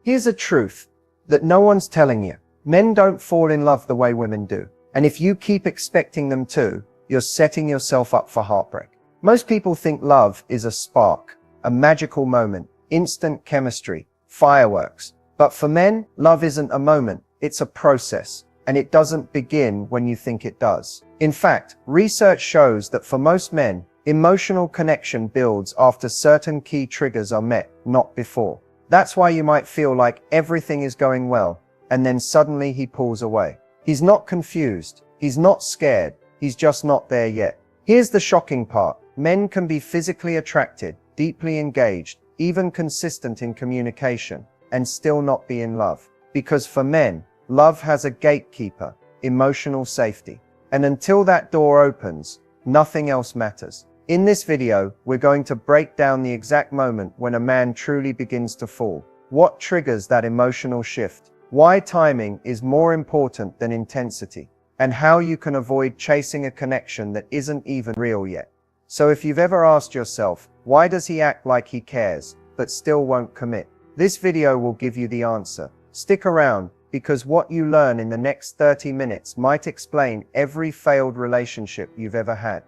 Here's a truth that no one's telling you. Men don't fall in love the way women do. And if you keep expecting them to, you're setting yourself up for heartbreak. Most people think love is a spark, a magical moment, instant chemistry, fireworks. But for men, love isn't a moment, it's a process. And it doesn't begin when you think it does. In fact, research shows that for most men, emotional connection builds after certain key triggers are met, not before. That's why you might feel like everything is going well, and then suddenly he pulls away. He's not confused, he's not scared, he's just not there yet. Here's the shocking part. Men can be physically attracted, deeply engaged, even consistent in communication, and still not be in love. Because for men, love has a gatekeeper, emotional safety. And until that door opens, nothing else matters. In this video, we're going to break down the exact moment when a man truly begins to fall. What triggers that emotional shift? Why timing is more important than intensity? And how you can avoid chasing a connection that isn't even real yet. So if you've ever asked yourself, why does he act like he cares, but still won't commit? This video will give you the answer. Stick around, because what you learn in the next 30 minutes might explain every failed relationship you've ever had.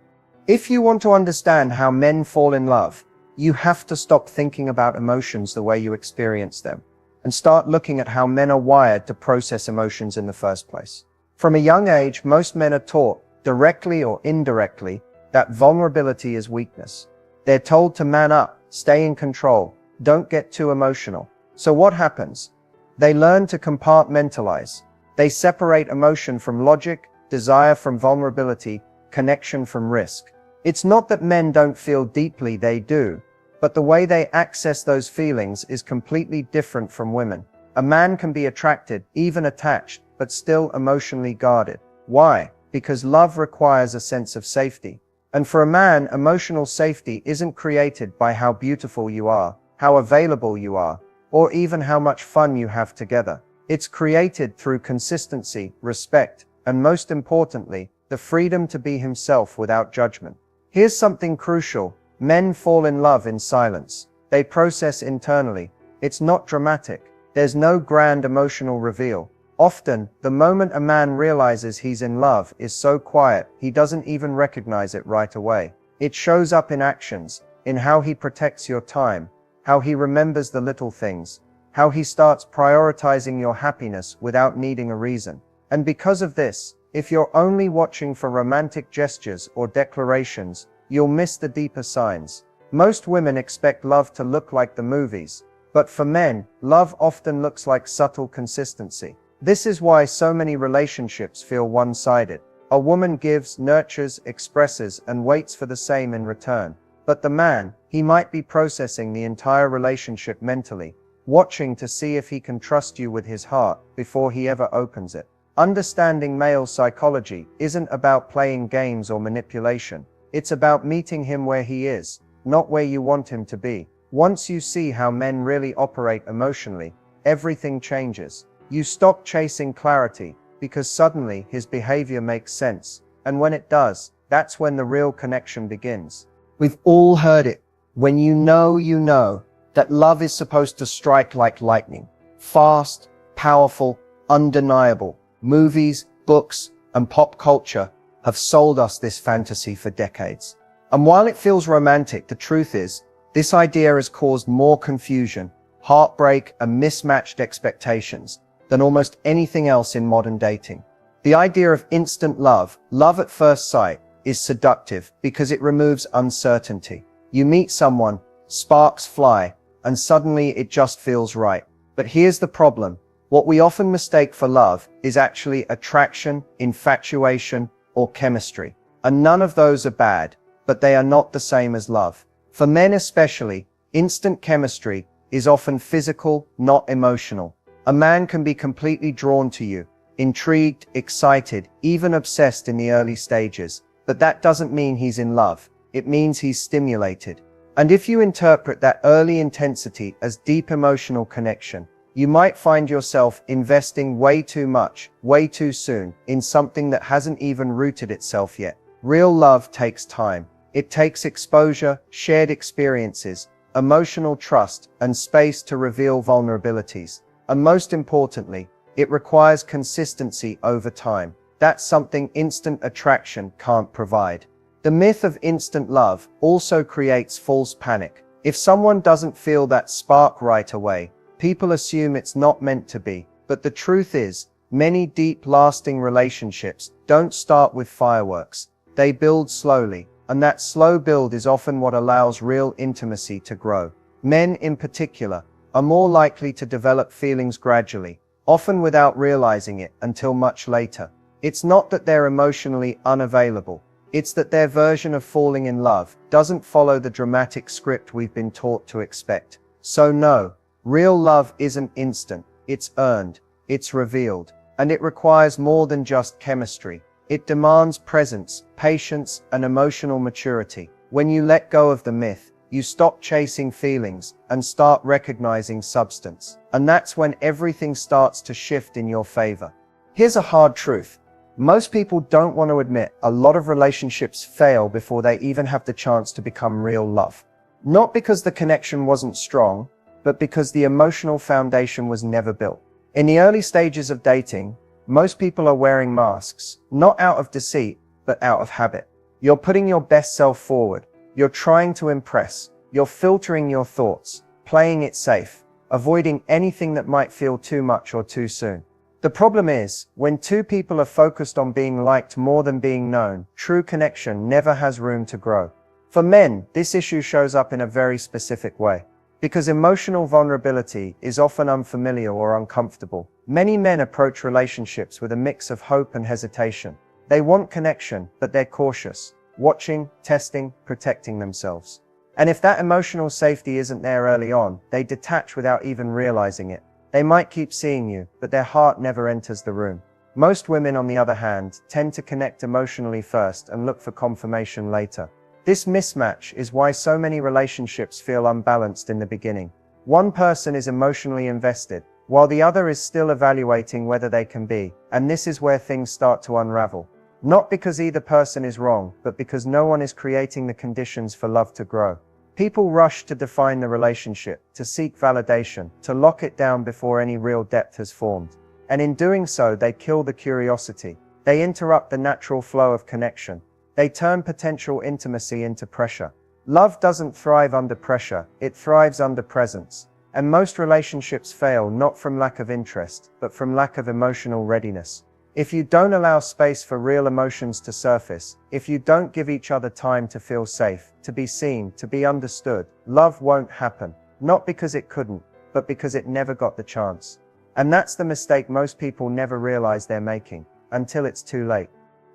If you want to understand how men fall in love, you have to stop thinking about emotions the way you experience them, and start looking at how men are wired to process emotions in the first place. From a young age, most men are taught, directly or indirectly, that vulnerability is weakness. They're told to man up, stay in control, don't get too emotional. So what happens? They learn to compartmentalize. They separate emotion from logic, desire from vulnerability, connection from risk. It's not that men don't feel deeply, they do, but the way they access those feelings is completely different from women. A man can be attracted, even attached, but still emotionally guarded. Why? Because love requires a sense of safety. And for a man, emotional safety isn't created by how beautiful you are, how available you are, or even how much fun you have together. It's created through consistency, respect, and most importantly, the freedom to be himself without judgment. Here's something crucial. Men fall in love in silence. They process internally. It's not dramatic. There's no grand emotional reveal. Often, the moment a man realizes he's in love is so quiet, he doesn't even recognize it right away. It shows up in actions, in how he protects your time, how he remembers the little things, how he starts prioritizing your happiness without needing a reason. And because of this, if you're only watching for romantic gestures or declarations, you'll miss the deeper signs. Most women expect love to look like the movies, but for men, love often looks like subtle consistency. This is why so many relationships feel one-sided. A woman gives, nurtures, expresses, and waits for the same in return. But the man, he might be processing the entire relationship mentally, watching to see if he can trust you with his heart before he ever opens it. Understanding male psychology isn't about playing games or manipulation. It's about meeting him where he is, not where you want him to be. Once you see how men really operate emotionally, everything changes. You stop chasing clarity, because suddenly his behavior makes sense. And when it does, that's when the real connection begins. We've all heard it. When you know that love is supposed to strike like lightning. Fast, powerful, undeniable. Movies, books, and pop culture have sold us this fantasy for decades. And while it feels romantic, the truth is, this idea has caused more confusion, heartbreak, and mismatched expectations than almost anything else in modern dating. The idea of instant love, love at first sight, is seductive because it removes uncertainty. You meet someone, sparks fly, and suddenly it just feels right. But here's the problem. What we often mistake for love is actually attraction, infatuation, or chemistry. And none of those are bad, but they are not the same as love. For men especially, instant chemistry is often physical, not emotional. A man can be completely drawn to you, intrigued, excited, even obsessed in the early stages. But that doesn't mean he's in love. It means he's stimulated. And if you interpret that early intensity as deep emotional connection, you might find yourself investing way too much, way too soon, in something that hasn't even rooted itself yet. Real love takes time. It takes exposure, shared experiences, emotional trust, and space to reveal vulnerabilities. And most importantly, it requires consistency over time. That's something instant attraction can't provide. The myth of instant love also creates false panic. If someone doesn't feel that spark right away, people assume it's not meant to be. But the truth is, many deep, lasting relationships don't start with fireworks. They build slowly, and that slow build is often what allows real intimacy to grow. Men, in particular, are more likely to develop feelings gradually, often without realizing it until much later. It's not that they're emotionally unavailable. It's that their version of falling in love doesn't follow the dramatic script we've been taught to expect. So no, real love isn't instant. It's earned, it's revealed, and it requires more than just chemistry. It demands presence, patience, and emotional maturity. When you let go of the myth, you stop chasing feelings and start recognizing substance. And that's when everything starts to shift in your favor. Here's a hard truth. Most people don't want to admit a lot of relationships fail before they even have the chance to become real love. Not because the connection wasn't strong, but because the emotional foundation was never built. In the early stages of dating, most people are wearing masks, not out of deceit, but out of habit. You're putting your best self forward. You're trying to impress. You're filtering your thoughts, playing it safe, avoiding anything that might feel too much or too soon. The problem is, when two people are focused on being liked more than being known, true connection never has room to grow. For men, this issue shows up in a very specific way. Because emotional vulnerability is often unfamiliar or uncomfortable, many men approach relationships with a mix of hope and hesitation. They want connection, but they're cautious, watching, testing, protecting themselves. And if that emotional safety isn't there early on, they detach without even realizing it. They might keep seeing you, but their heart never enters the room. Most women, on the other hand, tend to connect emotionally first and look for confirmation later. This mismatch is why so many relationships feel unbalanced in the beginning. One person is emotionally invested, while the other is still evaluating whether they can be, and this is where things start to unravel. Not because either person is wrong, but because no one is creating the conditions for love to grow. People rush to define the relationship, to seek validation, to lock it down before any real depth has formed. And in doing so, they kill the curiosity. They interrupt the natural flow of connection. They turn potential intimacy into pressure. Love doesn't thrive under pressure, it thrives under presence. And most relationships fail not from lack of interest, but from lack of emotional readiness. If you don't allow space for real emotions to surface, if you don't give each other time to feel safe, to be seen, to be understood, love won't happen. Not because it couldn't, but because it never got the chance. And that's the mistake most people never realize they're making, until it's too late.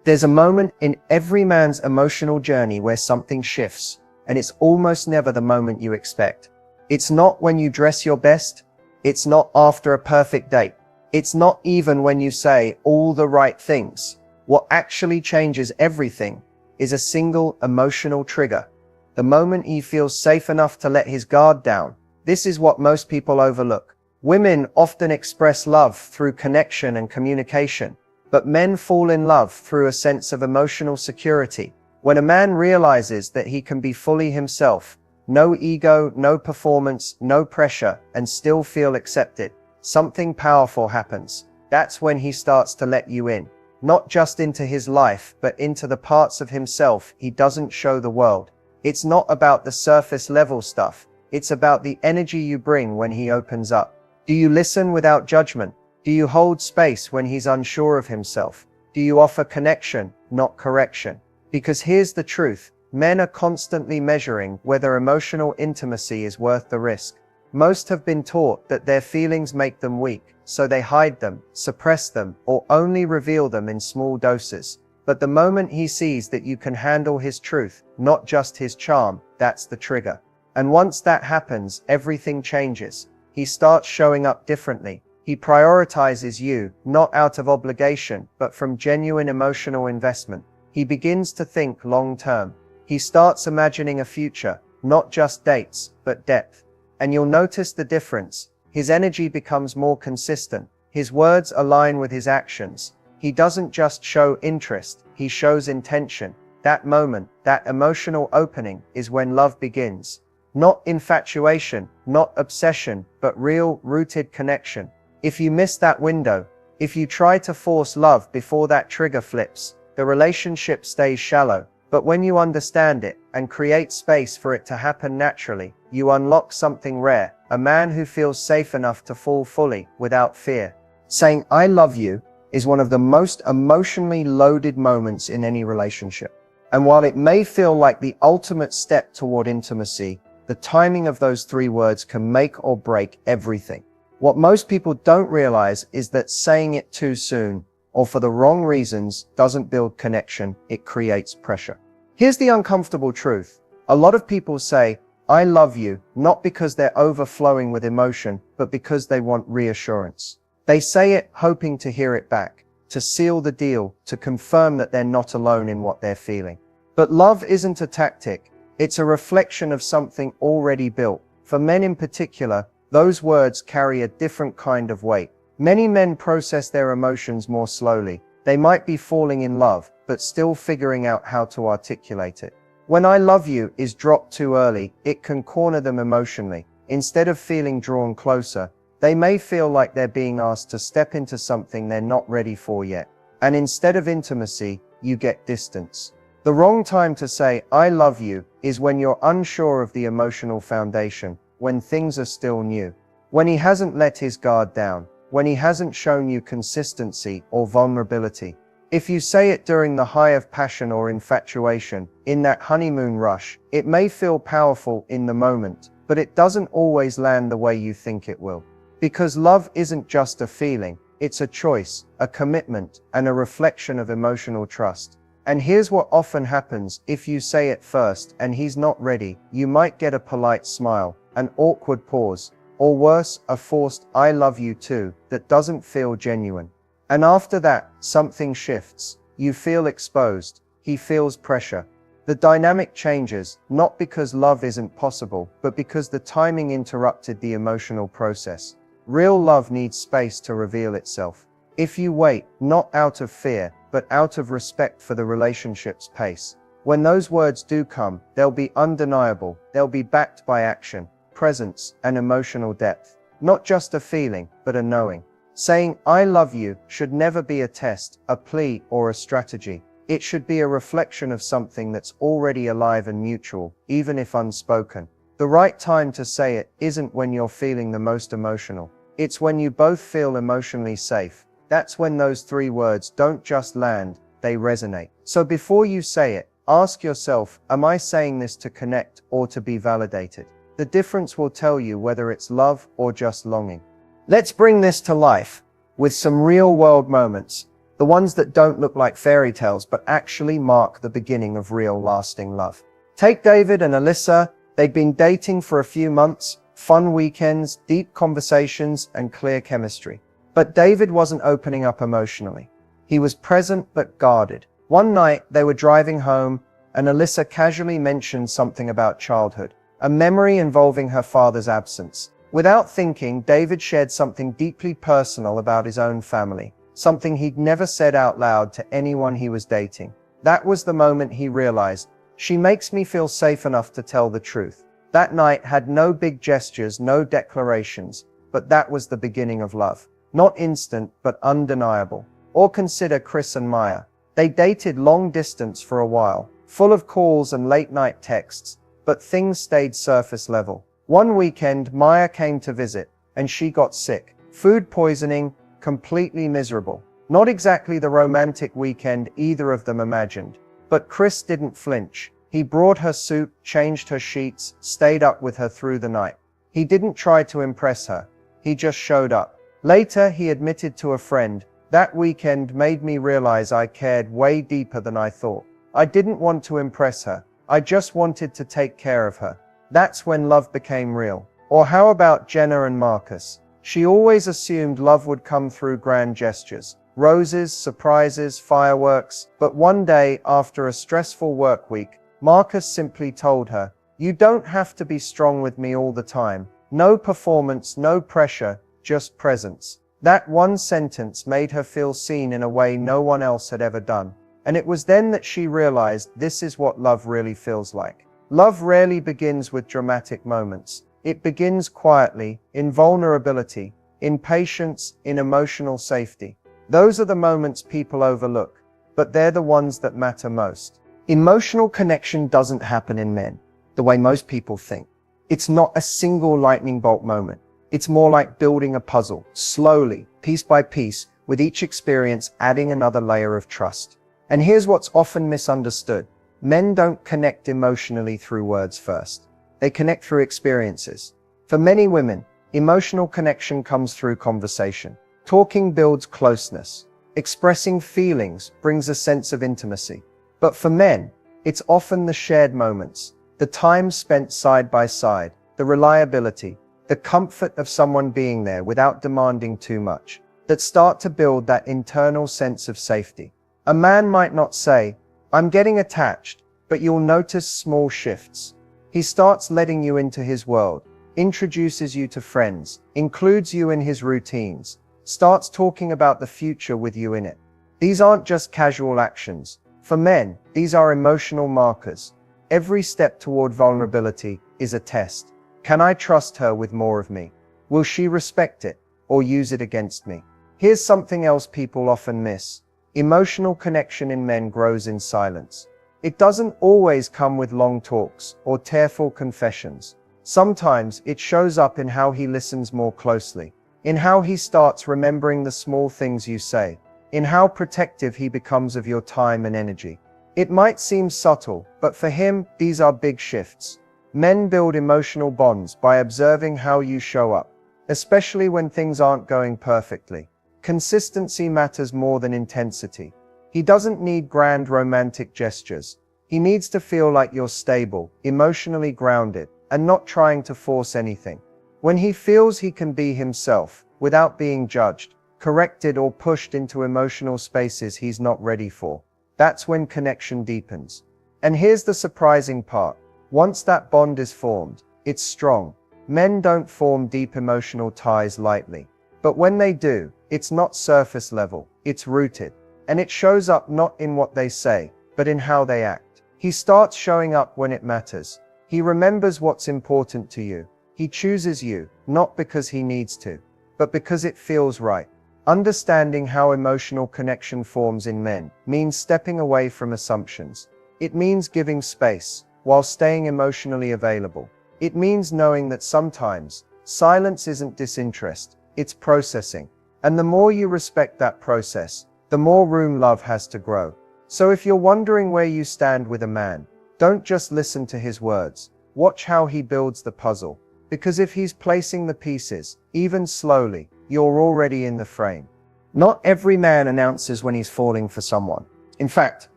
There's a moment in every man's emotional journey where something shifts, and it's almost never the moment you expect. It's not when you dress your best. It's not after a perfect date. It's not even when you say all the right things. What actually changes everything is a single emotional trigger. The moment he feels safe enough to let his guard down. This is what most people overlook. Women often express love through connection and communication, but men fall in love through a sense of emotional security. When a man realizes that he can be fully himself, no ego, no performance, no pressure, and still feel accepted, something powerful happens. That's when he starts to let you in. Not just into his life, but into the parts of himself he doesn't show the world. It's not about the surface level stuff. It's about the energy you bring when he opens up. Do you listen without judgment? Do you hold space when he's unsure of himself? Do you offer connection, not correction? Because here's the truth. Men are constantly measuring whether emotional intimacy is worth the risk. Most have been taught that their feelings make them weak, so they hide them, suppress them, or only reveal them in small doses. But the moment he sees that you can handle his truth, not just his charm, that's the trigger. And once that happens, everything changes. He starts showing up differently. He prioritizes you, not out of obligation, but from genuine emotional investment. He begins to think long-term. He starts imagining a future, not just dates, but depth. And you'll notice the difference. His energy becomes more consistent. His words align with his actions. He doesn't just show interest, he shows intention. That moment, that emotional opening, is when love begins. Not infatuation, not obsession, but real, rooted connection. If you miss that window, if you try to force love before that trigger flips, the relationship stays shallow. But when you understand it and create space for it to happen naturally, you unlock something rare, a man who feels safe enough to fall fully, without fear. Saying "I love you" is one of the most emotionally loaded moments in any relationship. And while it may feel like the ultimate step toward intimacy, the timing of those 3 words can make or break everything. What most people don't realize is that saying it too soon, or for the wrong reasons, doesn't build connection, it creates pressure. Here's the uncomfortable truth. A lot of people say, "I love you," not because they're overflowing with emotion, but because they want reassurance. They say it hoping to hear it back, to seal the deal, to confirm that they're not alone in what they're feeling. But love isn't a tactic. It's a reflection of something already built. For men in particular, those words carry a different kind of weight. Many men process their emotions more slowly. They might be falling in love, but still figuring out how to articulate it. When "I love you" is dropped too early, it can corner them emotionally. Instead of feeling drawn closer, they may feel like they're being asked to step into something they're not ready for yet. And instead of intimacy, you get distance. The wrong time to say "I love you" is when you're unsure of the emotional foundation, when things are still new, when he hasn't let his guard down, when he hasn't shown you consistency or vulnerability. If you say it during the high of passion or infatuation, in that honeymoon rush, it may feel powerful in the moment, but it doesn't always land the way you think it will. Because love isn't just a feeling, it's a choice, a commitment, and a reflection of emotional trust. And here's what often happens: if you say it first and he's not ready, you might get a polite smile, an awkward pause, or worse, a forced "I love you too" that doesn't feel genuine. And after that, something shifts. You feel exposed. He feels pressure. The dynamic changes, not because love isn't possible, but because the timing interrupted the emotional process. Real love needs space to reveal itself. If you wait, not out of fear, but out of respect for the relationship's pace, when those words do come, they'll be undeniable. They'll be backed by action, presence, and emotional depth. Not just a feeling, but a knowing. Saying "I love you" should never be a test, a plea, or a strategy. It should be a reflection of something that's already alive and mutual, even if unspoken. The right time to say it isn't when you're feeling the most emotional. It's when you both feel emotionally safe. That's when those 3 words don't just land, they resonate. So before you say it, ask yourself, am I saying this to connect or to be validated? The difference will tell you whether it's love or just longing. Let's bring this to life with some real-world moments, the ones that don't look like fairy tales but actually mark the beginning of real lasting love. Take David and Alyssa. They'd been dating for a few months, fun weekends, deep conversations, and clear chemistry. But David wasn't opening up emotionally. He was present but guarded. One night, they were driving home, and Alyssa casually mentioned something about childhood, a memory involving her father's absence. Without thinking, David shared something deeply personal about his own family, something he'd never said out loud to anyone he was dating. That was the moment he realized, she makes me feel safe enough to tell the truth. That night had no big gestures, no declarations, but that was the beginning of love. Not instant, but undeniable. Or consider Chris and Maya. They dated long distance for a while, full of calls and late night texts, but things stayed surface level. One weekend, Maya came to visit, and she got sick. Food poisoning, completely miserable. Not exactly the romantic weekend either of them imagined. But Chris didn't flinch. He brought her soup, changed her sheets, stayed up with her through the night. He didn't try to impress her. He just showed up. Later, he admitted to a friend, "That weekend made me realize I cared way deeper than I thought. I didn't want to impress her. I just wanted to take care of her." That's when love became real. Or how about Jenna and Marcus? She always assumed love would come through grand gestures. Roses, surprises, fireworks. But one day, after a stressful work week, Marcus simply told her, "You don't have to be strong with me all the time. No performance, no pressure, just presence." That one sentence made her feel seen in a way no one else had ever done. And it was then that she realized this is what love really feels like. Love rarely begins with dramatic moments. It begins quietly, in vulnerability, in patience, in emotional safety. Those are the moments people overlook, but they're the ones that matter most. Emotional connection doesn't happen in men the way most people think. It's not a single lightning bolt moment. It's more like building a puzzle, slowly, piece by piece, with each experience adding another layer of trust. And here's what's often misunderstood. Men don't connect emotionally through words first. They connect through experiences. For many women, emotional connection comes through conversation. Talking builds closeness. Expressing feelings brings a sense of intimacy. But for men, it's often the shared moments, the time spent side by side, the reliability, the comfort of someone being there without demanding too much, that start to build that internal sense of safety. A man might not say, "I'm getting attached," but you'll notice small shifts. He starts letting you into his world, introduces you to friends, includes you in his routines, starts talking about the future with you in it. These aren't just casual actions. For men, these are emotional markers. Every step toward vulnerability is a test. Can I trust her with more of me? Will she respect it or use it against me? Here's something else people often miss. Emotional connection in men grows in silence. It doesn't always come with long talks or tearful confessions. Sometimes it shows up in how he listens more closely, in how he starts remembering the small things you say, in how protective he becomes of your time and energy. It might seem subtle, but for him, these are big shifts. Men build emotional bonds by observing how you show up, especially when things aren't going perfectly. Consistency matters more than intensity. He doesn't need grand romantic gestures. He needs to feel like you're stable, emotionally grounded, and not trying to force anything. When he feels he can be himself, without being judged, corrected, or pushed into emotional spaces he's not ready for, that's when connection deepens. And here's the surprising part. Once that bond is formed, it's strong. Men don't form deep emotional ties lightly. But when they do, it's not surface level, it's rooted. And it shows up not in what they say, but in how they act. He starts showing up when it matters. He remembers what's important to you. He chooses you, not because he needs to, but because it feels right. Understanding how emotional connection forms in men means stepping away from assumptions. It means giving space, while staying emotionally available. It means knowing that sometimes, silence isn't disinterest, it's processing. And the more you respect that process, the more room love has to grow. So if you're wondering where you stand with a man, don't just listen to his words. Watch how he builds the puzzle. Because if he's placing the pieces, even slowly, you're already in the frame. Not every man announces when he's falling for someone. In fact,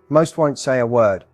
most won't say a word.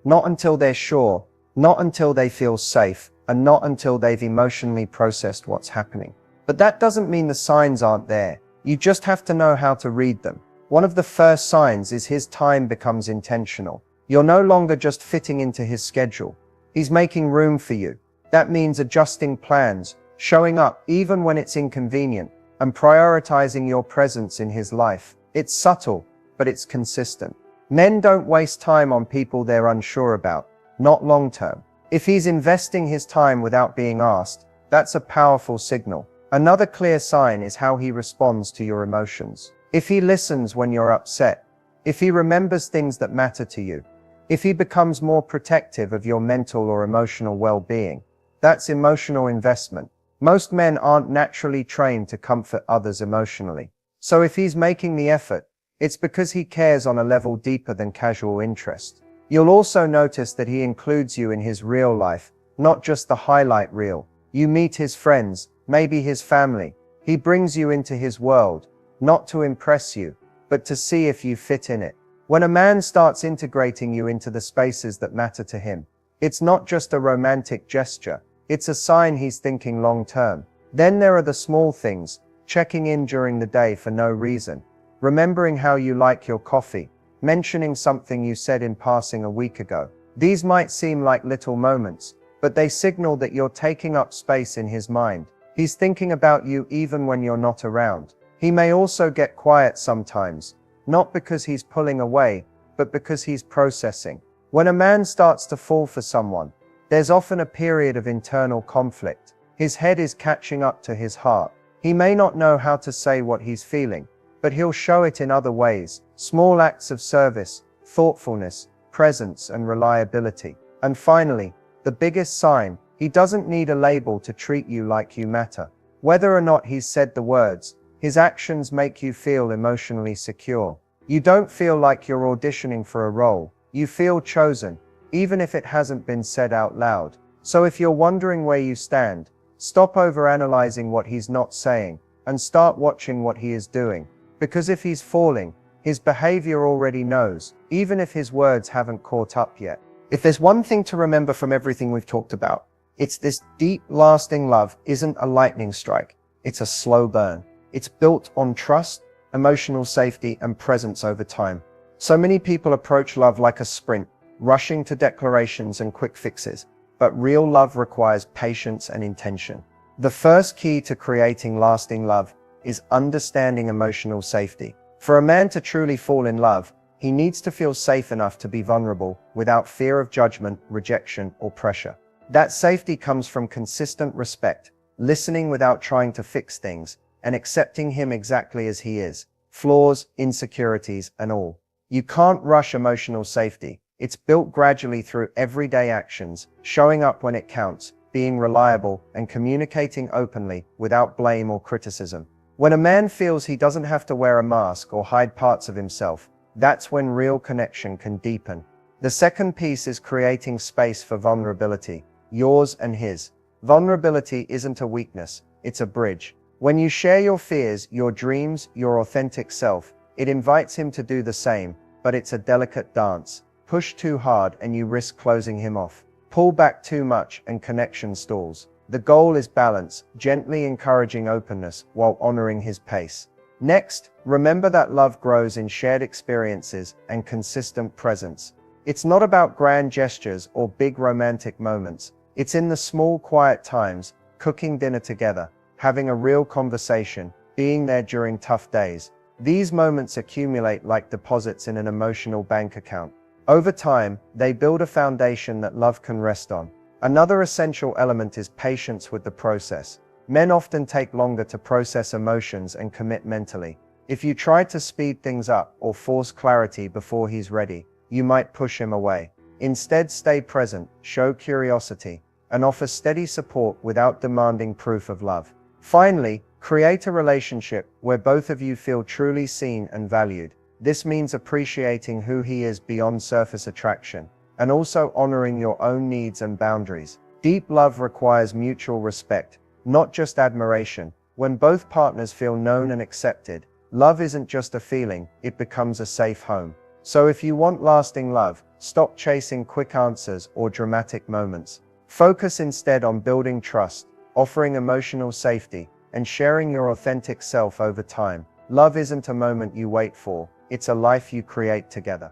Not until they're sure, not until they feel safe, and not until they've emotionally processed what's happening. But that doesn't mean the signs aren't there. You just have to know how to read them. One of the first signs is his time becomes intentional. You're no longer just fitting into his schedule. He's making room for you. That means adjusting plans, showing up even when it's inconvenient, and prioritizing your presence in his life. It's subtle, but it's consistent. Men don't waste time on people they're unsure about, not long term. If he's investing his time without being asked, that's a powerful signal. Another clear sign is how he responds to your emotions. If he listens when you're upset, if he remembers things that matter to you, if he becomes more protective of your mental or emotional well-being, that's emotional investment. Most men aren't naturally trained to comfort others emotionally. So if he's making the effort, it's because he cares on a level deeper than casual interest. You'll also notice that he includes you in his real life, not just the highlight reel. You meet his friends, maybe his family. He brings you into his world, not to impress you, but to see if you fit in it. When a man starts integrating you into the spaces that matter to him, it's not just a romantic gesture. It's a sign he's thinking long term. Then there are the small things, checking in during the day for no reason, remembering how you like your coffee, mentioning something you said in passing a week ago. These might seem like little moments, but they signal that you're taking up space in his mind. He's thinking about you even when you're not around. He may also get quiet sometimes, not because he's pulling away, but because he's processing. When a man starts to fall for someone, There's often a period of internal conflict. His head is catching up to his heart. He may not know how to say what he's feeling, but he'll show it in other ways. Small acts of service, thoughtfulness, presence, and reliability. And finally, the biggest sign, he doesn't need a label to treat you like you matter. Whether or not he's said the words, his actions make you feel emotionally secure. You don't feel like you're auditioning for a role. You feel chosen, even if it hasn't been said out loud. So if you're wondering where you stand, stop overanalyzing what he's not saying, and start watching what he is doing. Because if he's falling, his behavior already knows, even if his words haven't caught up yet. If there's one thing to remember from everything we've talked about, it's this: deep, lasting love isn't a lightning strike. It's a slow burn. It's built on trust, emotional safety, and presence over time. So many people approach love like a sprint, rushing to declarations and quick fixes. But real love requires patience and intention. The first key to creating lasting love is understanding emotional safety. For a man to truly fall in love, he needs to feel safe enough to be vulnerable without fear of judgment, rejection, or pressure. That safety comes from consistent respect, listening without trying to fix things, and accepting him exactly as he is, flaws, insecurities, and all. You can't rush emotional safety. It's built gradually through everyday actions, showing up when it counts, being reliable, and communicating openly without blame or criticism. When a man feels he doesn't have to wear a mask or hide parts of himself, that's when real connection can deepen. The second piece is creating space for vulnerability, yours and his. Vulnerability isn't a weakness, it's a bridge. When you share your fears, your dreams, your authentic self, it invites him to do the same, but it's a delicate dance. Push too hard and you risk closing him off. Pull back too much and connection stalls. The goal is balance, gently encouraging openness while honoring his pace. Next, remember that love grows in shared experiences and consistent presence. It's not about grand gestures or big romantic moments. It's in the small, quiet times, cooking dinner together, having a real conversation, being there during tough days. These moments accumulate like deposits in an emotional bank account. Over time, they build a foundation that love can rest on. Another essential element is patience with the process. Men often take longer to process emotions and commit mentally. If you try to speed things up or force clarity before he's ready, you might push him away. Instead, stay present, show curiosity, and offer steady support without demanding proof of love. Finally, create a relationship where both of you feel truly seen and valued. This means appreciating who he is beyond surface attraction, and also honoring your own needs and boundaries. Deep love requires mutual respect, not just admiration. When both partners feel known and accepted, love isn't just a feeling, it becomes a safe home. So if you want lasting love, stop chasing quick answers or dramatic moments. Focus instead on building trust, offering emotional safety, and sharing your authentic self over time. Love isn't a moment you wait for, it's a life you create together.